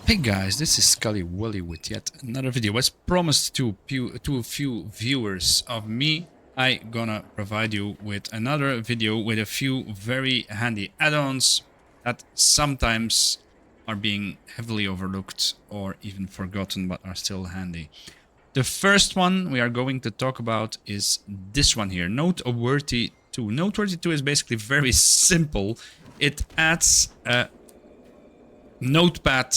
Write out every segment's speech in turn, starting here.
Hey guys, this is Scully Wooly with yet another video. As promised to a few viewers of me, I gonna provide you with another video with a few very handy add-ons that sometimes are being heavily overlooked or even forgotten but are still handy. The first one we are going to talk about is this one here, Noteworthy II. Noteworthy II is basically very simple. It adds a notepad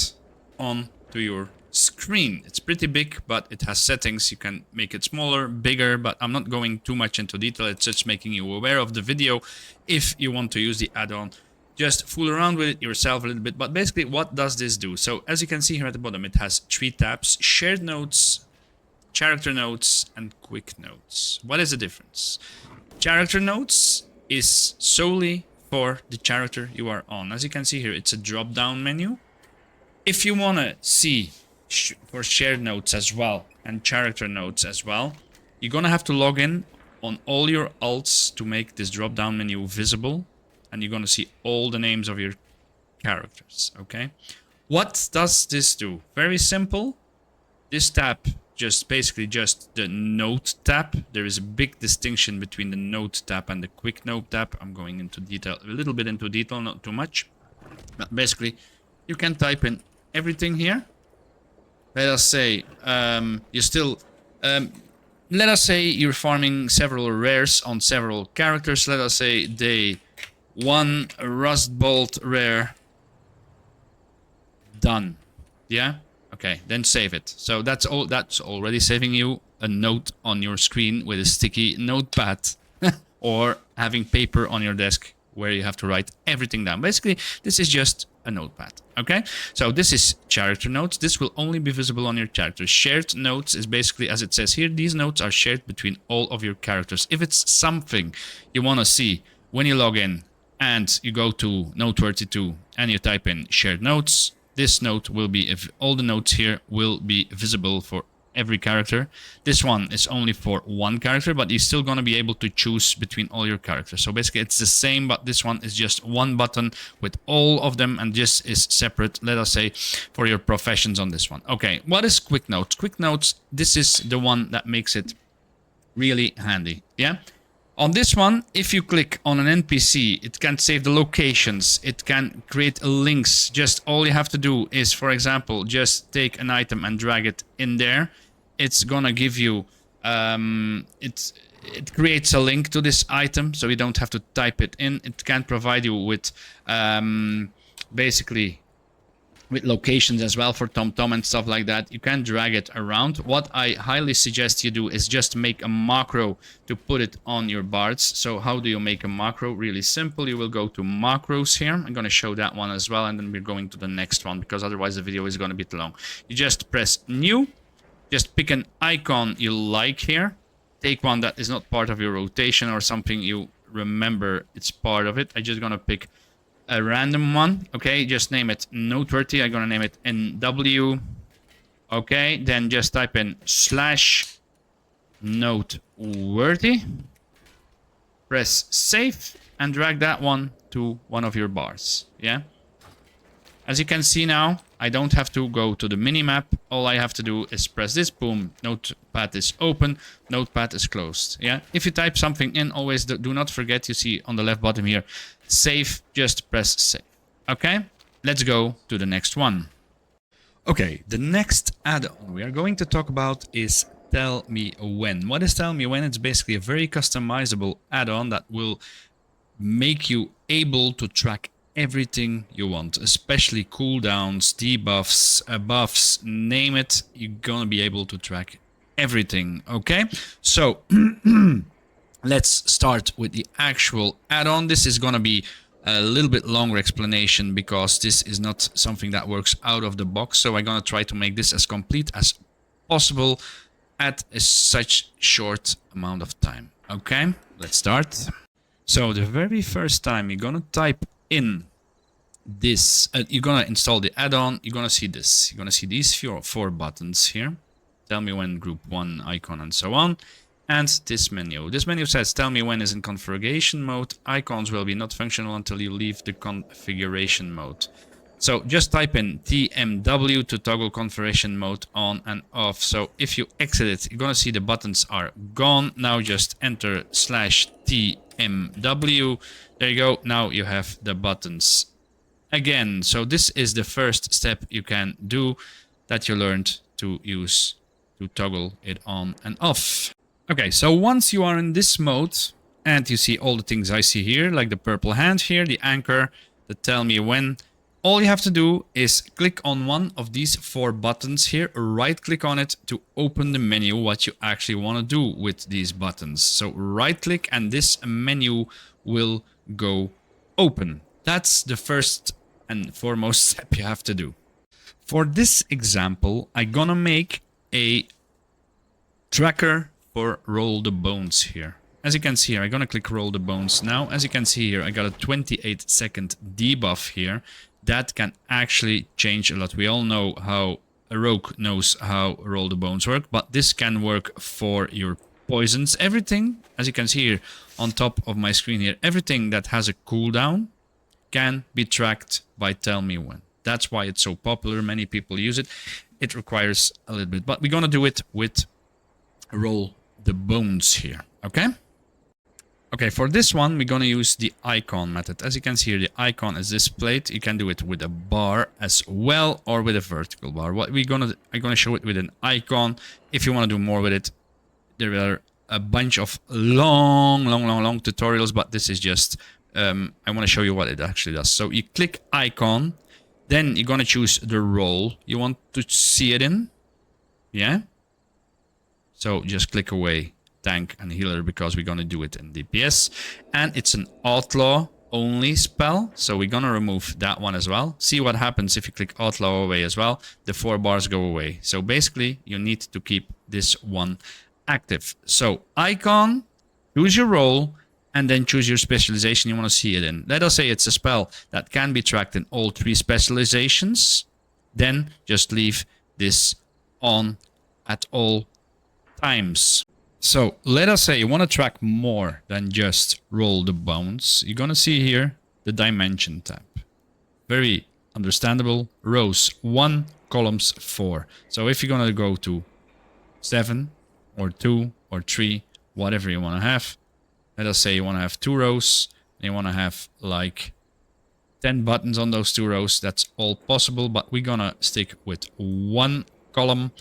onto your screen. It's pretty big, but it has settings. You can make it smaller, bigger, but I'm not going too much into detail. It's just making you aware of the video. If you want to use the add-on, just fool around with it yourself a little bit. But basically, what does this do? So as you can see here at the bottom, it has 3 tabs: shared notes, character notes, and quick notes. What is the difference? Character notes is solely for the character you are on. As you can see here, it's a drop-down menu. If you want to see for shared notes as well and character notes as well, you're going to have to log in on all your alts to make this drop-down menu visible. And you're going to see all the names of your characters, okay? What does this do? Very simple. This tab basically just the note tab. There is a big distinction between the note tab and the quick note tab. I'm going into detail, a little bit into detail, not too much. But basically, you can type in everything here. Let us say let us say you're farming several rares on several characters. Let us say day 1 rust bolt rare. Done. Yeah? Okay, then save it. So that's already saving you a note on your screen with a sticky notepad or having paper on your desk where you have to write everything down. Basically, this is just a notepad, okay? So this is character notes. This will only be visible on your characters. Shared notes is basically, as it says here, these notes are shared between all of your characters. If it's something you want to see when you log in and you go to Noteworthy II and you type in shared notes, this note will be, if all the notes here will be visible for every character. This one is only for one character, but you're still going to be able to choose between all your characters. So basically it's the same, but this one is just one button with all of them, and this is separate, let us say, for your professions on this one. Okay, what is quick notes? Quick notes, this is the one that makes it really handy, yeah? On this one, if you click on an NPC, it can save the locations, it can create links. Just all you have to do is, for example, just take an item and drag it in there. It's gonna give you, it creates a link to this item, so you don't have to type it in. It can provide you with, basically, with locations as well for TomTom and stuff like that. You can drag it around. What I highly suggest you do is just make a macro to put it on your bards. So how do you make a macro? Really simple. You will go to macros here. I'm going to show that one as well, and then we're going to the next one, because otherwise the video is going to be too long. You just press new. Just pick an icon you like here. Take one that is not part of your rotation or something you remember it's part of it. I'm just going to pick a random one, okay? Just name it Noteworthy. I'm gonna name it NW. Okay, then just type in /Noteworthy. Press save and drag that one to one of your bars, yeah? As you can see now, I don't have to go to the minimap. All I have to do is press this, boom, notepad is open, notepad is closed, yeah? If you type something in, always do not forget, you see on the left bottom here, save, just press save. Okay, let's go to the next one. Okay, the next add-on we are going to talk about is Tellmewhen. What is Tellmewhen? It's basically a very customizable add-on that will make you able to track everything you want, especially cooldowns, debuffs, buffs, name it. You're gonna be able to track everything, okay? So let's start with the actual add-on. This is gonna be a little bit longer explanation because this is not something that works out of the box. So I'm gonna try to make this as complete as possible at such short amount of time. Okay, let's start. So the very first time you're gonna type in this, you're gonna install the add-on, you're gonna see this. You're gonna see these four buttons here. Tellmewhen group 1 icon and so on. And this menu. This menu says Tellmewhen is in configuration mode. Icons will be not functional until you leave the configuration mode. So just type in TMW to toggle configuration mode on and off. So if you exit it, you're gonna see the buttons are gone. Now just enter /TMW. There you go. Now you have the buttons again. So this is the first step you can do that you learned to use to toggle it on and off. Okay, so once you are in this mode and you see all the things I see here, like the purple hand here, the anchor, the tell me when, all you have to do is click on one of these 4 buttons here, right click on it to open the menu, what you actually want to do with these buttons. So right click and this menu will go open. That's the first and foremost step you have to do. For this example, I'm gonna make a tracker for roll the bones here. As you can see here, I'm gonna click roll the bones now. As you can see here, I got a 28-second debuff here. That can actually change a lot. We all know how a rogue knows how roll the bones work, but this can work for your poisons. Everything, as you can see here on top of my screen here, everything that has a cooldown can be tracked by Tellmewhen. That's why it's so popular. Many people use it. It requires a little bit, but we're gonna do it with roll the bones here, okay? Okay, for this one, we're going to use the icon method. As you can see here, the icon is displayed. You can do it with a bar as well or with a vertical bar. What I'm going to show it with an icon. If you want to do more with it, there are a bunch of long tutorials, but this is just, I want to show you what it actually does. So you click icon, then you're going to choose the role you want to see it in. Yeah? So just click away tank and healer because we're going to do it in DPS, and it's an outlaw only spell, so we're going to remove that one as well. See what happens if you click outlaw away as well. The 4 bars go away. So basically you need to keep this one active. So icon, choose your role, and then choose your specialization you want to see it in. Let us say it's a spell that can be tracked in all 3 specializations. Then just leave this on at all times. So let us say you want to track more than just roll the bones. You're going to see here the dimension tab. Very understandable. Rows 1, columns 4. So if you're going to go to 7 or 2 or 3, whatever you want to have. Let us say you want to have 2 rows. And you want to have like 10 buttons on those 2 rows. That's all possible, but we're going to stick with 1 column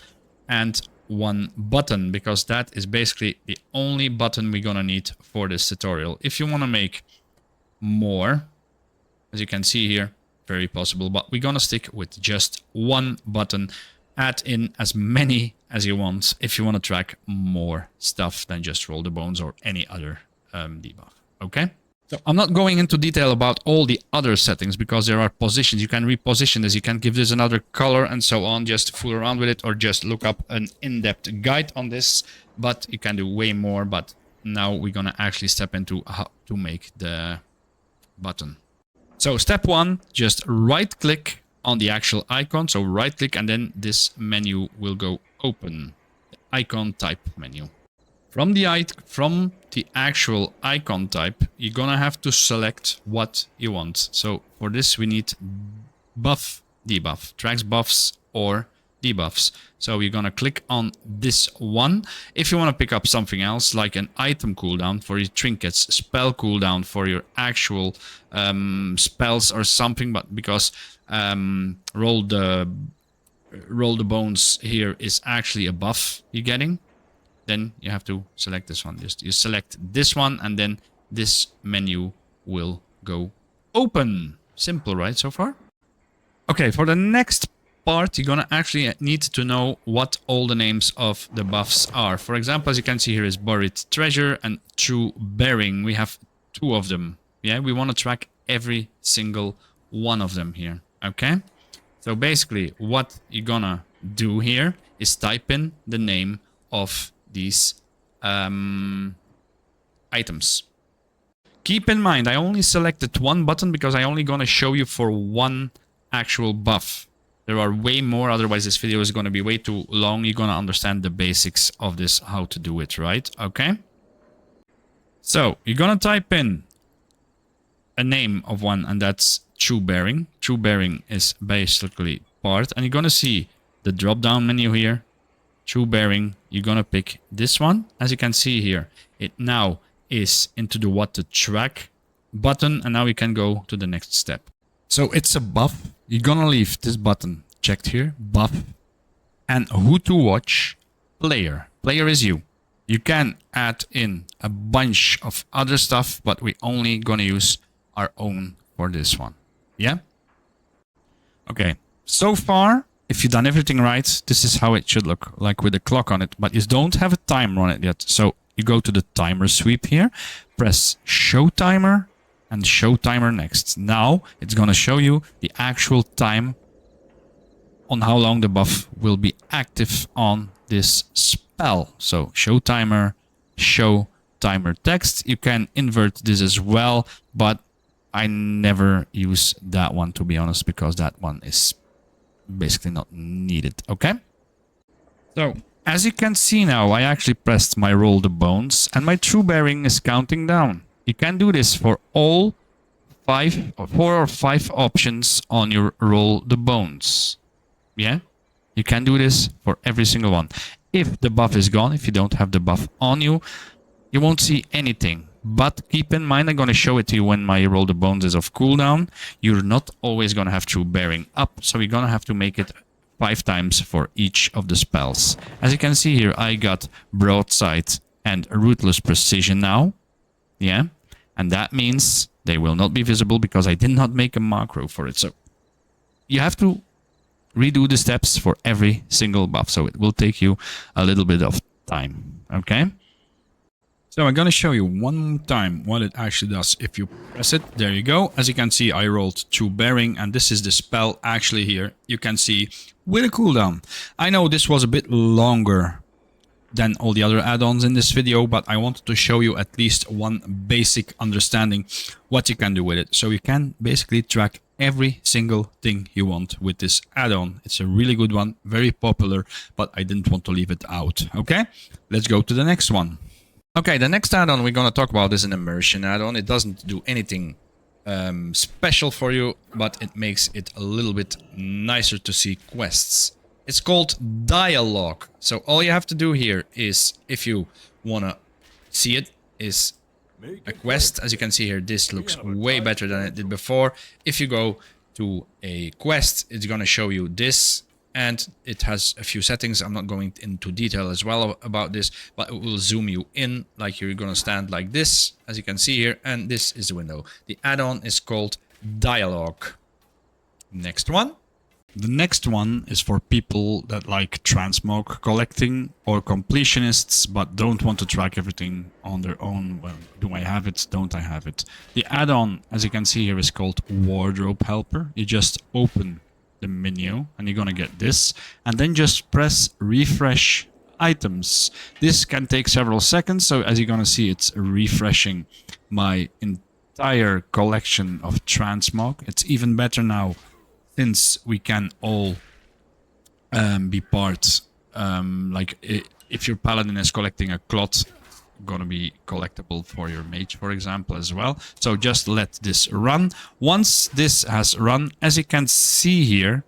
and 1 button, because that is basically the only button we're gonna need for this tutorial. If you want to make more, as you can see here, very possible, but we're gonna stick with just 1 button. Add in as many as you want if you want to track more stuff than just roll the bones or any other debuff. Okay? So I'm not going into detail about all the other settings because there are positions. You can reposition this, you can give this another color and so on. Just fool around with it or just look up an in-depth guide on this. But you can do way more. But now we're going to actually step into how to make the button. So step 1, just right click on the actual icon. So right click and then this menu will go open. The icon type menu. From the actual icon type, you're gonna have to select what you want. So for this, we need buff, debuff, tracks buffs or debuffs. So you're gonna click on this one. If you want to pick up something else, like an item cooldown for your trinkets, spell cooldown for your actual spells or something, but because roll the bones here is actually a buff you're getting, then you have to select this one. Just you select this one and then this menu will go open. Simple, right, so far? Okay, for the next part, you're gonna actually need to know what all the names of the buffs are. For example, as you can see here is Buried Treasure and True Bearing. We have 2 of them. Yeah, we want to track every single one of them here. Okay? So basically, what you're gonna do here is type in the name of these items. Keep in mind, I only selected 1 button because I only gonna show you for 1 actual buff. There are way more, otherwise this video is gonna be way too long. You're gonna understand the basics of this, how to do it, right? Okay? So, you're gonna type in a name of one, and that's true bearing. True bearing is basically part, and you're gonna see the drop down menu here. True bearing, you're gonna pick this one. As you can see here, it now is into the what to track button, and now we can go to the next step. So it's a buff. You're gonna leave this button checked here, buff, and who to watch, player. Player is you. You can add in a bunch of other stuff, but we're only gonna use our own for this one. Yeah? Okay. So far, if you've done everything right, this is how it should look like with a clock on it, but you don't have a timer on it yet. So you go to the timer sweep here, press show timer, and show timer next. Now it's gonna show you the actual time on how long the buff will be active on this spell. So show timer text. You can invert this as well, but I never use that one, to be honest, because that one is basically not needed. Okay, so as you can see now, I actually pressed my roll the bones and my true bearing is counting down. You can do this for all 4 or 5 options on your roll the bones. Yeah, you can do this for every single one. If the buff is gone, if you don't have the buff on you, you won't see anything. But keep in mind, I'm going to show it to you when my roll the bones is off cooldown. You're not always going to have true bearing up, so you're going to have to make it 5 times for each of the spells. As you can see here, I got broadside and ruthless precision now. Yeah, and that means they will not be visible because I did not make a macro for it. So you have to redo the steps for every single buff, so it will take you a little bit of time. Okay, so I'm going to show you one more time what it actually does. If you press it, there you go. As you can see, I rolled true bearing, and this is the spell actually here. You can see with a cooldown. I know this was a bit longer than all the other add-ons in this video, but I wanted to show you at least one basic understanding what you can do with it. So you can basically track every single thing you want with this add-on. It's a really good one, very popular, but I didn't want to leave it out. Okay, let's go to the next one. Okay, the next add-on we're going to talk about is an immersion add-on. It doesn't do anything special for you, but it makes it a little bit nicer to see quests. It's called Dioalogue. So all you have to do here is, if you want to see it, is a quest. As you can see here, this looks way better than it did before. If you go to a quest, it's going to show you this, and it has a few settings. I'm not going into detail as well about this, but it will zoom you in, like you're going to stand like this, as you can see here, and this is the window. The add-on is called Dioalogue. Next one. The next one is for people that like transmog collecting or completionists but don't want to track everything on their own. Well, do I have it? Don't I have it? The add-on, as you can see here, is called WardrobeHelper. You just open the menu and you're gonna get this, and then just press refresh items. This can take several seconds, so as you're gonna see, it's refreshing my entire collection of transmog. It's even better now, since we can all be part, like if your paladin is collecting a clot, gonna be collectible for your mage, for example, as well. So just let this run. Once this has run, as you can see here,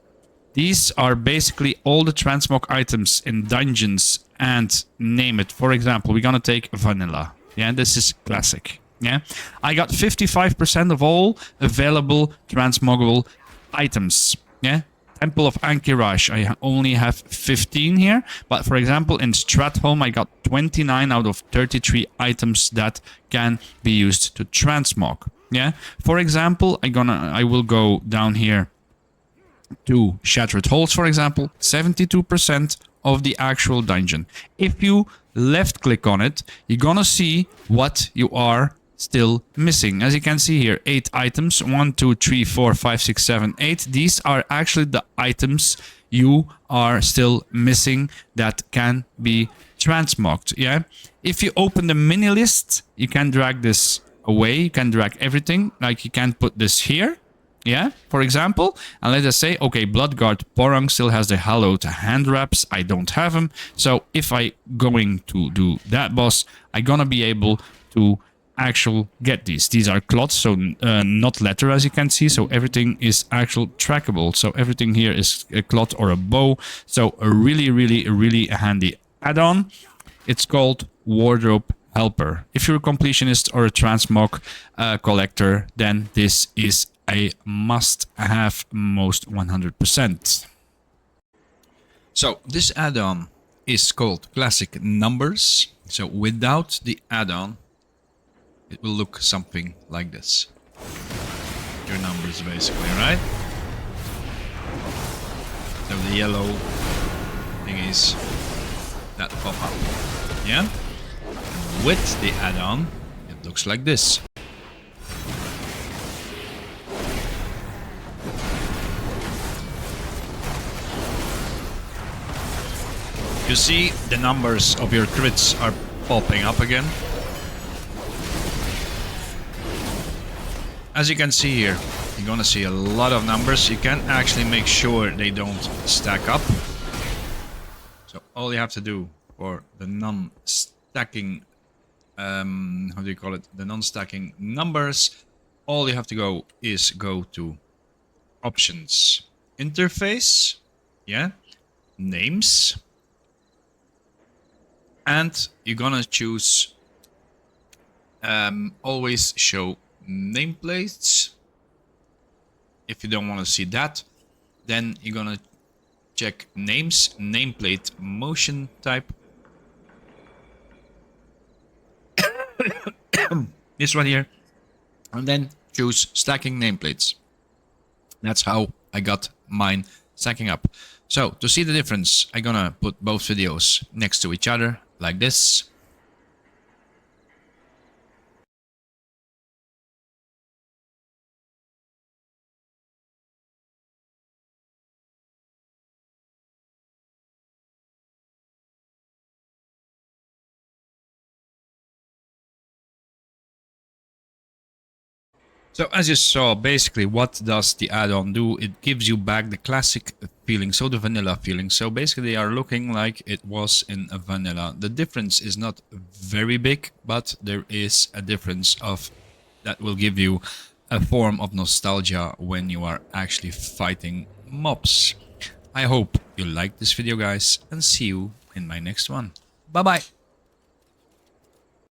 these are basically all the transmog items in dungeons and name it. For example, we're gonna take vanilla. Yeah, this is classic. Yeah, I got 55% of all available transmogable items. Yeah, Temple of Ankiraj, I only have 15 here, but for example in Stratholme I got 29 out of 33 items that can be used to transmog. Yeah, for example, I will go down here to Shattered Halls, for example, 72% of the actual dungeon. If you left click on it, you're gonna see what you are still missing. As you can see here, 8 items, 1, 2, 3, 4, 5, 6, 7, 8. These are actually the items you are still missing that can be transmogged. Yeah, if you open the mini list, you can drag this away. You can drag everything, like you can put this here. Yeah, for example, and let us say, okay, Bloodguard Porang still has the hallowed hand wraps. I don't have them. So if I going to do that boss, I'm gonna be able to actual get these. These are clots, so not letter, as you can see. So everything is actual trackable. So everything here is a clot or a bow. So a really handy add-on. It's called WardrobeHelper. If you're a completionist or a transmog collector, then this is a must-have, most 100%. So this add-on is called ClassicNumbers. So without the add-on, it will look something like this. Your numbers, basically, right? So the yellow thingies that pop up. Yeah? And with the add-on, it looks like this. You see the numbers of your crits are popping up again. As you can see here, you're gonna see a lot of numbers. You can actually make sure they don't stack up. So all you have to do for the non-stacking, how do you call it? The non-stacking numbers, all you have to go is go to options, interface, yeah, names, and you're gonna choose always show nameplates. If you don't want to see that, then you're gonna check names, nameplate motion type. This one here, and then choose stacking nameplates. That's how I got mine stacking up. So to see the difference, I'm gonna put both videos next to each other like this. So as you saw, basically what does the add-on do? It gives you back the classic feeling, so the vanilla feeling. So basically they are looking like it was in a vanilla. The difference is not very big, but there is a difference of that will give you a form of nostalgia when you are actually fighting mobs. I hope you liked this video, guys, and see you in my next one. Bye bye.